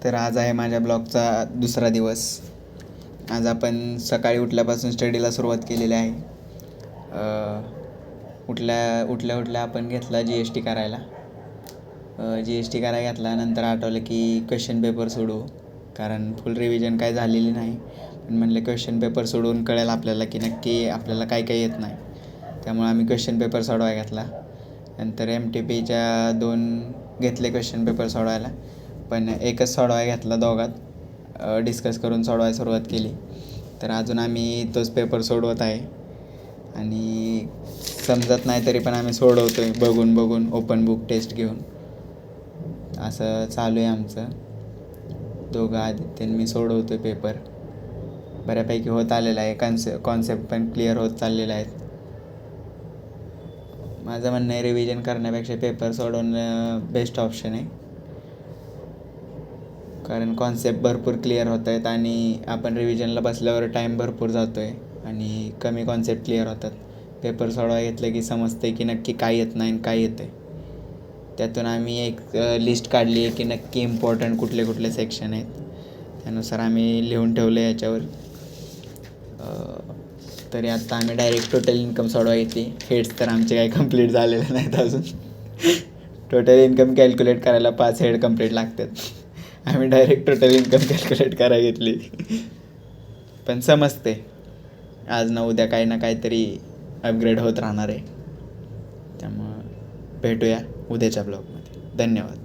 तर आज आहे माझ्या ब्लॉगचा दुसरा दिवस. आज आपण सकाळी उठल्यापासून स्टडीला सुरुवात केलेली आहे. उठल्या आपण घेतला GST करायला. GST करायला घेतला, नंतर आठवलं की क्वेश्चन पेपर सोडवू, कारण फुल रिव्हिजन काय झालेली नाही. पण म्हणले क्वेश्चन पेपर सोडवून कळेल आपल्याला की नक्की आपल्याला काय काय येत नाही. त्यामुळे आम्ही क्वेश्चन पेपर सोडवायला घेतला. नंतर MTPच्या 2 घेतले क्वेश्चन पेपर सोडवायला, पण एकच सोडवायला घेतला दोघात. डिस्कस करून सोडवायला सुरुवात केली. तर अजून आम्ही तोच पेपर सोडवत आहे आणि समजत नाही तरी पण आम्ही सोडवतो आहे बघून ओपन बुक टेस्ट घेऊन. असं चालू आहे आमचं. दोघं आदित्य मी सोडवतो आहे पेपर. बऱ्यापैकी होत आलेला आहे. कॉन्सेप्ट पण क्लिअर होत चाललेले आहेत. माझं म्हणणं आहे रिव्हिजन करण्यापेक्षा पेपर सोडवणं बेस्ट ऑप्शन आहे, कारण कॉन्सेप्ट भरपूर क्लिअर होत आहेत आणि आपण रिव्हिजनला बसल्यावर टाईम भरपूर जातो आहे आणि कमी कॉन्सेप्ट क्लिअर होतात. पेपर सोडवायला घेतलं की समजतं आहे की नक्की काय येत नाही आणि काय येतं आहे. त्यातून आम्ही एक लिस्ट काढली आहे की नक्की इम्पॉर्टंट कुठले सेक्शन आहेत. त्यानुसार आम्ही लिहून ठेवलं आहे याच्यावर. तरी आत्ता आम्ही डायरेक्ट टोटल इन्कम सोडवायला घेतली. हेड्स तर आमचे काही कंप्लीट झालेले नाहीत अजून. टोटल इन्कम कॅल्क्युलेट करायला 5 हेड कंप्लीट लागतात. आम्ही डायरेक्ट टोटल इन्कम कॅल्क्युलेट करायला घेतली. पण समजते आज ना उद्या काही ना काहीतरी अपग्रेड होत राहणार आहे. त्यामुळं भेटूया उद्याच्या ब्लॉगमध्ये. धन्यवाद.